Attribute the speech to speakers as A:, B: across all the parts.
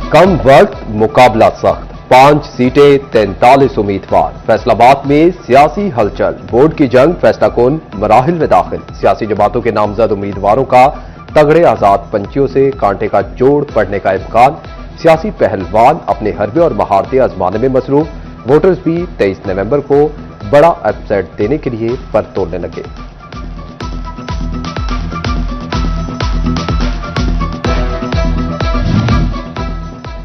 A: कम वक्त मुकाबला सख्त, 5 सीटें 43 उम्मीदवार। फैसलाबाद में सियासी हलचल, वोट की जंग फैसला कुन मराहिल में दाखिल। सियासी जमातों के नामजद उम्मीदवारों का तगड़े आजाद पंचियों से कांटे का जोड़ पड़ने का इम्कान। सियासी पहलवान अपने हरबे और महारतें आजमाने में मसरूफ। वोटर्स भी 23 नवंबर को बड़ा अपसेट देने के लिए पर तोड़ने लगे।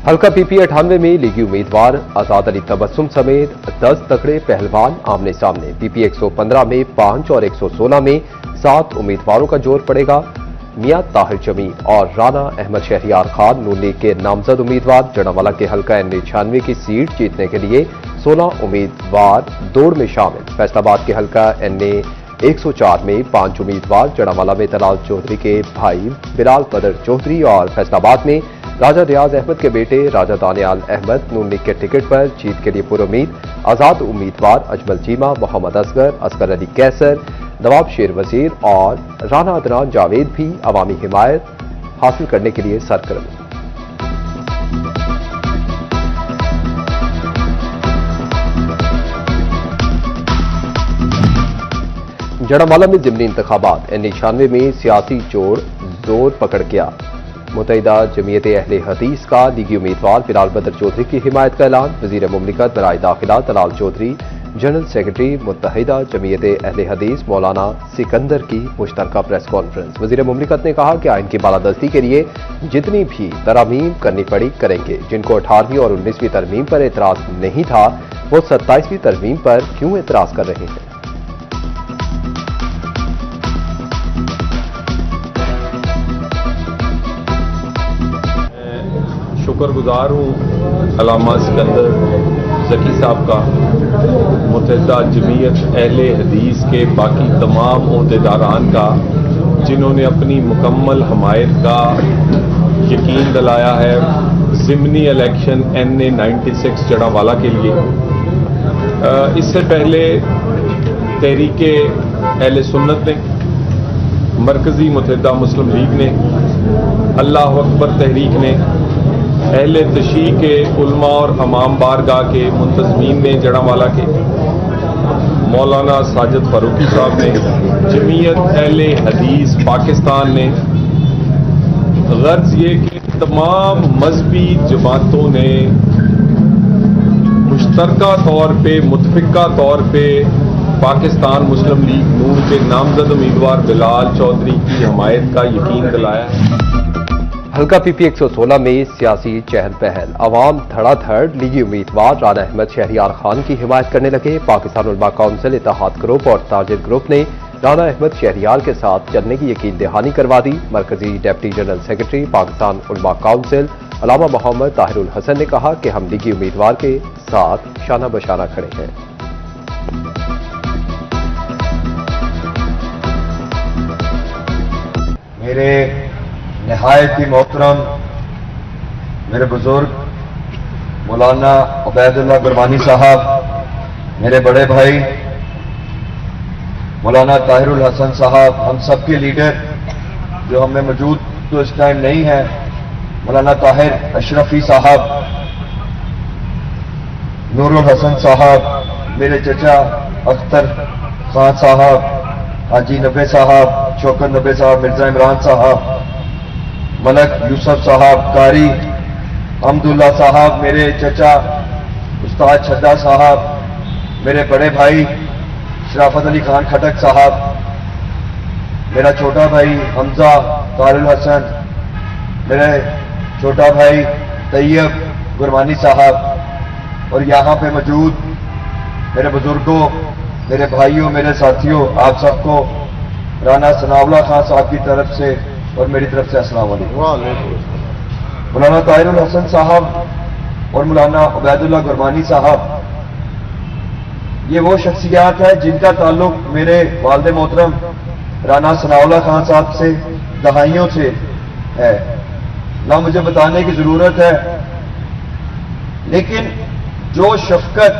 A: हल्का पीपी 98 में लीगी उम्मीदवार आजाद अली तबस्सुम समेत 10 तगड़े पहलवान आमने सामने। पीपी 115 में 5 और 116 में 7 उम्मीदवारों का जोर पड़ेगा। मियां ताहिर जमीन और राना अहमद शहरियार खान नून लीग के नामजद उम्मीदवार। जड़ावाला के हल्का N96 की सीट जीतने के लिए 16 उम्मीदवार दौड़ में शामिल। फैसलाबाद के हल्का NA104 में 5 उम्मीदवार। जड़ावाला में तलाल चौधरी के भाई बिलाल बदर चौधरी और फैसलाबाद में राजा रियाज अहमद के बेटे राजा दानियाल अहमद नून लीग के टिकट पर जीत के लिए पुरुम्मीद। आजाद उम्मीदवार अजमल चीमा, मोहम्मद असगर अली कैसर, नवाब शेर वजीर और राना अदनान जावेद भी अवामी हिमायत हासिल करने के लिए सरगर्म। जड़ावाला में ज़िमनी इंतखाबात, N96 में सियासी जोर पकड़ गया। मुत्तहिदा जमीयत अहले हदीस का लीगी उम्मीदवार बिलाल बदर चौधरी की हिमायत का ऐलान। वजीर मुमलिकत बराए दाखिला तलाल चौधरी, जनरल सेक्रेटरी मुत्तहिदा जमीयत अहले हदीस मौलाना सिकंदर की मुश्तरका प्रेस कॉन्फ्रेंस। वजीर मुमलिकत ने कहा कि आइन की बालादस्ती के लिए जितनी भी तरमीम करनी पड़ी करेंगे। जिनको 18वीं और 19वीं तरमीम पर एतराज नहीं था वो 27वीं तरमीम पर क्यों एतराज कर रहे हैं।
B: शुक्रगुजार हूँ अल्लामा सिकंदर ज़की साहब का, मुत्तहिदा जमीयत अहले हदीस के बाकी तमाम ओहदेदारान का, जिन्होंने अपनी मुकम्मल हमायत का यकीन दिलाया है ज़िमनी इलेक्शन NA96 जड़ावाला के लिए। इससे पहले तहरीके अहले सुन्नत ने, मरकजी मुत्तहिदा मुस्लिम लीग ने, अल्लाह अकबर तहरीक ने, अहले तशी के उलमा और अमाम बारगाह के मुंतज़मीन ने, जड़ावाला के मौलाना साजिद फारूकी साहब ने, जमीयत अहले हदीस पाकिस्तान ने, गर्ज ये कि तमाम मजहबी जमातों ने मुश्तरका तौर पे, मुतफिका तौर पे पाकिस्तान मुस्लिम लीग नून के नामजद उम्मीदवार बिलाल चौधरी की हमायत का यकीन दिलाया है।
A: हल्का पीपी 116 में सियासी चहल पहल, अवाम धड़ाधड़ लीगी उम्मीदवार राना अहमद शहरियार खान की हिमायत करने लगे। पाकिस्तान उलमा काउंसिल, इत्तेहाद ग्रुप और ताजिर ग्रुप ने राना अहमद शहरियार के साथ चलने की यकीन दहानी करवा दी। मरकजी डिप्टी जनरल सेक्रेटरी पाकिस्तान उलमा काउंसिल अल्लामा मोहम्मद ताहिरुल हसन ने कहा कि हम लीगी उम्मीदवार के साथ शाना बशाना खड़े हैं।
C: मेरे निहायत ही मोहतरम मेरे बुजुर्ग मौलाना उबैदुल्लाह गुरबानी साहब, मेरे बड़े भाई मौलाना ताहिरुल हसन साहब, हम सबके लीडर जो हमें मौजूद तो इस टाइम नहीं है, मौलाना ताहिर अशरफी साहब, नूरुल हसन साहब, मेरे चचा अख्तर खान साहब, हाजी नबे साहब, शौकत नबे साहब, मिर्जा इमरान साहब, मलक यूसुफ साहब, कारी अहमदुल्ला साहब, मेरे चचा उस्ताद छद्दा साहब, मेरे बड़े भाई शराफत अली खान खटक साहब, मेरा छोटा भाई हमजा तारुल हसन, मेरे छोटा भाई तैयब गुरबानी साहब और यहाँ पे मौजूद मेरे बुजुर्गों, मेरे भाइयों, मेरे साथियों, आप सबको राना सनाउल्लाह खान साहब की तरफ से और मेरी तरफ से अस्सलाम वालेकुम। मौलाना ताहिरुल हसन साहब और मौलाना उबैदुल्लाह गुरबानी साहब, ये वो शख्सियात है जिनका ताल्लुक मेरे वालिद मोहतरम राना सनाउल्लाह खान साहब से दहाइयों से है, ना मुझे बताने की जरूरत है। लेकिन जो शफकत,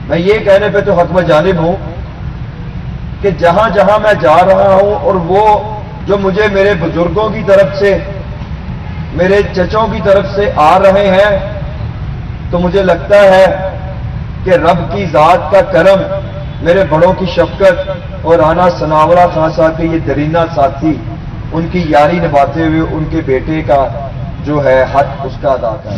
C: मैं ये कहने पे तो हक में जानिब हूं कि जहां जहां मैं जा रहा हूं और वो जो मुझे मेरे बुजुर्गों की तरफ से मेरे चचों की तरफ से आ रहे हैं, तो मुझे लगता है कि रब की जात का करम, मेरे बड़ों की शफकत और राना सनावला खान साहब के ये दरीना साथी, उनकी यारी निभाते हुए उनके बेटे का जो है हक उसका अदा कर।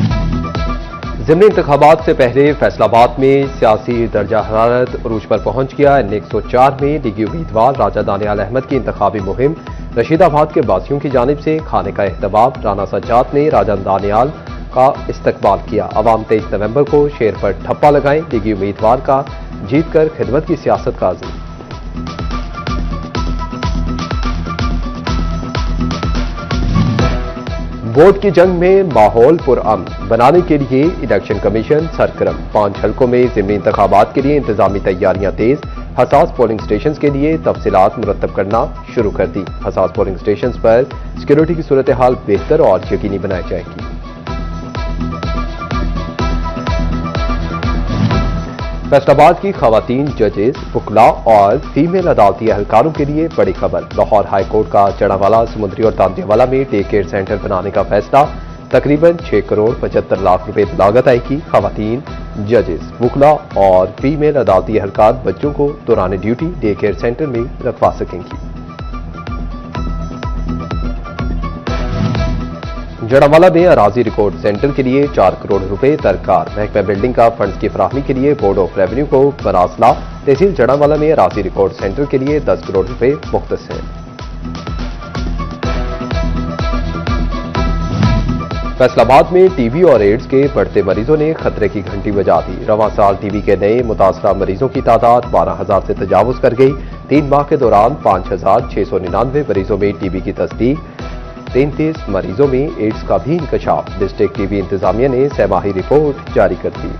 A: ज़िमनी इंतखाबात से पहले फैसलाबाद में सियासी दर्जा हरारत अरूज पर पहुंच गया। N104 में लीगी उम्मीदवार राजा दानियाल अहमद की इंतखाबी मुहिम, रशीदाबाद के बासियों की जानिब से खाने का एहतमाम। राना सज्जाद ने राजा दानियाल का इस्तकबाल किया। अवाम 23 नवंबर को शेर पर ठप्पा लगाएं, लीगी उम्मीदवार का जीत कर खिदमत की सियासत का अज़्म। वोट की जंग में माहौल पुरअमन बनाने के लिए इलेक्शन कमीशन सरगर्म। 5 हल्कों में ज़िमनी इंतखाबात के लिए इंतजामी तैयारियां तेज। हसास पोलिंग स्टेशन के लिए तफसीलात मुरतब करना शुरू कर दी। हसास पोलिंग स्टेशन पर सिक्योरिटी की सूरत हाल बेहतर और यकीनी बनाई जाएगी। फैसलाबाद की खवातीन जजेस, वकला और फीमेल अदालती एहलकारों के लिए बड़ी खबर। लाहौर हाई कोर्ट का जड़ावाला, समुद्री और तांदियावाला में डे केयर सेंटर बनाने का फैसला। तकरीबन 6 करोड़ 75 लाख रुपए लागत आएगी। खवातीन जजेस, वकला और फीमेल अदालती एहलकार बच्चों को दौरान ड्यूटी डे केयर सेंटर में रखवा सकेंगी। जड़ावाला में अराजी रिकॉर्ड सेंटर के लिए 4 करोड़ रुपए दरकार। महकमा बिल्डिंग का फंड्स की फराहमी के लिए बोर्ड ऑफ रेवेन्यू को मरासला। तहसील जड़ावाला में अराजी रिकॉर्ड सेंटर के लिए 10 करोड़ रुपए मुख्तस हैं। फैसलाबाद में टीबी और एड्स के बढ़ते मरीजों ने खतरे की घंटी बजा दी। रवां साल टीबी के नए मुतासरा मरीजों की तादाद 12,000 से तजावुज कर गई। 3 माह के दौरान 5,699 मरीजों में टीबी की तस्दीक। 33 मरीजों में एड्स का भी इंकशाफ। डिस्ट्रिक्ट टीबी इंतजामिया ने सहमाही रिपोर्ट जारी कर दी।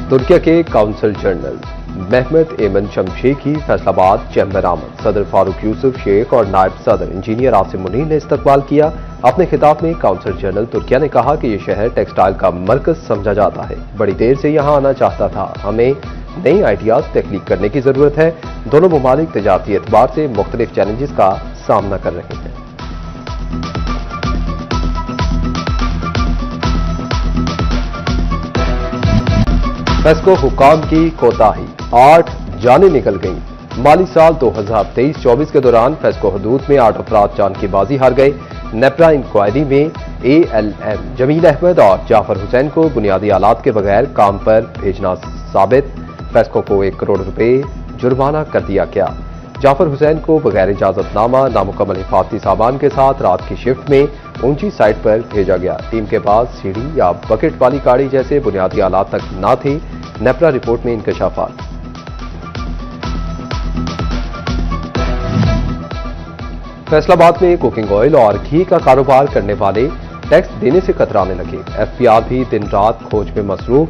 A: तुर्किया के काउंसिल जनरल महमद एमन शमशेर की फैसलाबाद चैम्बर आमद। सदर फारूक यूसुफ शेख और नायब सदर इंजीनियर आसिम मुनीर ने इस्तकबाल किया। अपने खिताब में काउंसिल जनरल तुर्किया ने कहा कि यह शहर टेक्सटाइल का मरकज समझा जाता है। बड़ी देर से यहां आना चाहता था। हमें नई आइडियाज तख्लीक करने की जरूरत है। दोनों ममालिक तजारती एतबार से मुख्तलिफ चैलेंजेस का सामना कर रहे हैं। फेस्को हुकाम की कोताही, 8 जानें निकल गईं। माली साल 2023-24 के दौरान फेस्को हदूद में 8 अफराद जान की बाजी हार गए। नेपरा इंक्वायरी में ALM जमील अहमद और जाफर हुसैन को बुनियादी आलात के बगैर काम पर भेजना साबित। फेस्को को 1 करोड़ रुपए जुर्माना कर दिया गया। जाफर हुसैन को बगैर इजाजतनामा नामुकम्मल हिफाजती सामान के साथ रात की शिफ्ट में ऊंची साइट पर भेजा गया। टीम के पास सीढ़ी या बकेट वाली गाड़ी जैसे बुनियादी आलात तक न थे। नेपरा रिपोर्ट में इंकशाफात। फैसलाबाद में कुकिंग ऑयल और घी का कारोबार करने वाले टैक्स देने से कतराने लगे। FPR भी दिन रात खोज में मसरूफ।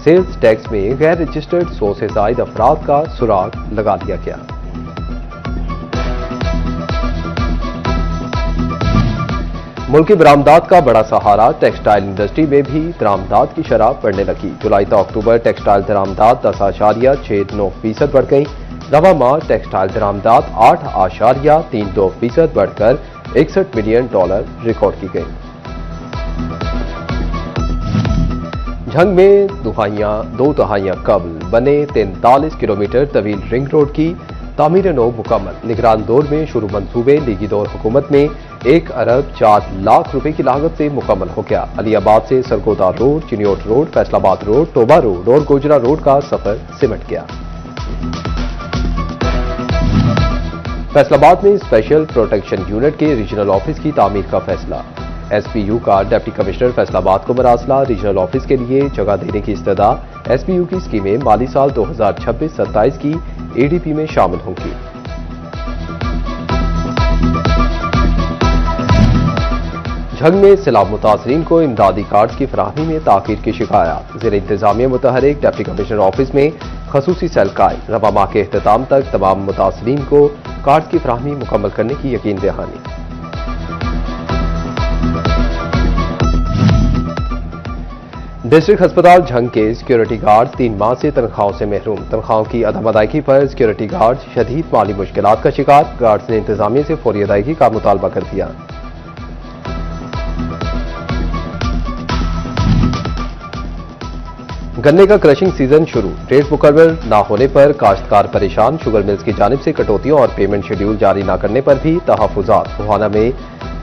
A: सेल्स टैक्स में गैर रजिस्टर्ड 100 से ज्यादा अफराद का सुराग लगा दिया गया। मुल्की बरामदात का बड़ा सहारा, टेक्सटाइल इंडस्ट्री में भी दरामदात की शरह बढ़ने लगी। जुलाई से अक्टूबर टेक्सटाइल दरामदात 10.69% बढ़ गई। रवा माह टेक्सटाइल दरामदात 8.32% बढ़कर $61 मिलियन रिकॉर्ड की गई। झंग में 2 दहाइयां कबल बने 43 किलोमीटर तवील रिंग रोड की तामीर नौ मुकम्मल। निगरान दौर में शुरू मंसूबे लीगी दौर हुकूमत में 1 अरब 4 लाख रुपए की लागत से मुकम्मल हो गया। अलीबाद से Sargodha road, Chiniot road, Faisalabad road, Toba road और गोजरा रोड का सफर सिमट गया। फैसलाबाद में स्पेशल प्रोटेक्शन यूनिट के रीजनल ऑफिस की तामीर का फैसला। SPU का डिप्टी कमिश्नर फैसलाबाद को मरासला। रीजनल ऑफिस के लिए जगह देने की इस्तदा। SPU की स्कीमें माली साल 2026-27 की ADP में शामिल होंगी। झंग में सैलाब मुतासरीन को इमदादी कार्ड की फराहमी में ताखीर की शिकायत। ज़िला इंतजामिया मुतहरिक डिप्टी कमिश्नर ऑफिस में खसूसी सेल कायम। रवा माह के अख्ताम तक तमाम मुतासरीन को कार्ड की फराहमी मुकम्मल करने की यकीन दहानी। डिस्ट्रिक्ट अस्पताल झंग के सिक्योरिटी गार्ड 3 माह से तनख्वाहों से महरूम। तनख्वाहों की अदम अदायगी पर सिक्योरिटी गार्ड शदीद माली मुश्किलात का शिकार। गार्ड्स ने इंतजामिया से फौरी अदायगी का मुतालबा कर दिया। गन्ने का क्रशिंग सीजन शुरू। रेट मुकर्रर ना होने पर काश्तकार परेशान। शुगर मिल्स की जानिब से कटौतियों और पेमेंट शेड्यूल जारी न करने पर भी तहफुजात। गोहाना में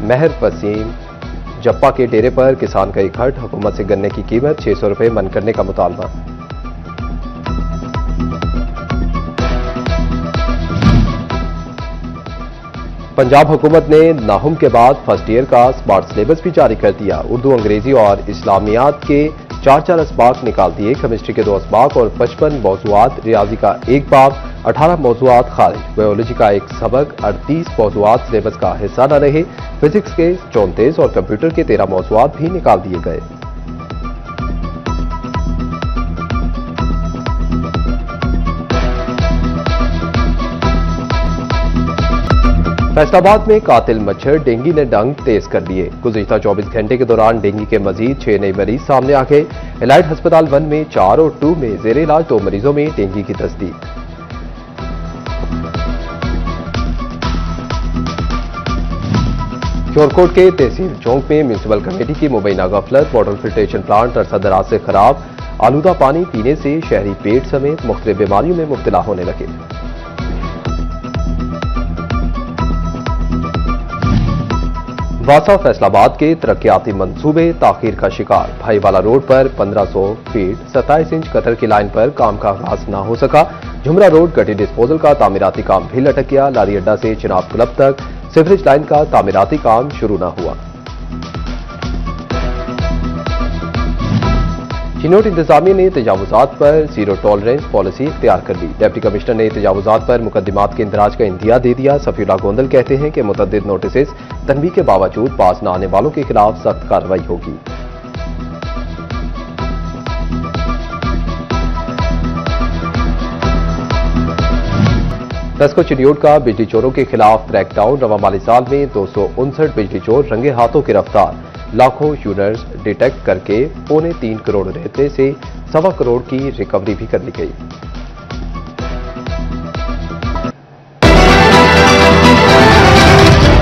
A: महर वसीम जप्पा के डेरे पर किसान का इकट्ठ। हुकूमत से गन्ने की कीमत 600 रुपए मन करने का मुतालबा। पंजाब हुकूमत ने नाहुम के बाद फर्स्ट ईयर का स्मार्ट सिलेबस भी जारी कर दिया। उर्दू, अंग्रेजी और इस्लामियात के 4 असबाक निकाल दिए। केमिस्ट्री के 2 असबाक और 55 मौजूआत, रियाजी का 1 बाब, 18 मौजूआत खारिज। बायोलॉजी का 1 सबक, 38 मौजूआत सिलेबस का हिस्सा न रहे। फिजिक्स के 34 और कंप्यूटर के 13 मौजूआत भी निकाल दिए गए। फैसलाबाद में कातिल मच्छर डेंगू ने डंक तेज कर दिए। गुज़िश्ता 24 घंटे के दौरान डेंगू के मजीद 6 नए मरीज सामने आ गए। एलाइट अस्पताल 1 में 4 और 2 में जेर इलाज 2 मरीजों में डेंगू की तस्दीक। शोरकोट के तहसील चौक में म्यूनिसिपल कमेटी की मुबैना गफलत। वाटर फिल्ट्रेशन प्लांट अरसा दराज से खराब। आलूदा पानी पीने से शहरी पेट समेत मुख्तलिफ बीमारियों में मुब्तला होने लगे। वासा फैसलाबाद के तरक्याती मंसूबे ताखीर का शिकार। भाईवाला रोड पर 1500 फीट 27 इंच कतर की लाइन पर काम का आगाज न हो सका। झुमरा रोड गटी डिस्पोजल का तामीराती काम भी लटक गया। लारी अड्डा से चिनाब क्लब तक सीवरेज लाइन का तामीराती काम शुरू न हुआ। चिनोट इंतजामिया ने तजावुजात पर जीरो टॉलरेंस पॉलिसी इख्तियार कर ली। डिप्टी कमिश्नर ने तजावुजात पर मुकदमात के इंदराज का इंदिया दे दिया। सफीउल्लाह गोंदल कहते हैं कि मुतअद्दिद नोटिस तनबीह के बावजूद पास न आने वालों के खिलाफ सख्त कार्रवाई होगी। टस्को चिडियोट का बिजली चोरों के खिलाफ क्रैकडाउन। रवा माली साल में 259 बिजली चोर रंगे हाथों गिरफ्तार। लाखों यूनिट्स डिटेक्ट करके 3.25 करोड़ रहते से 1.25 करोड़ की रिकवरी भी कर ली गई।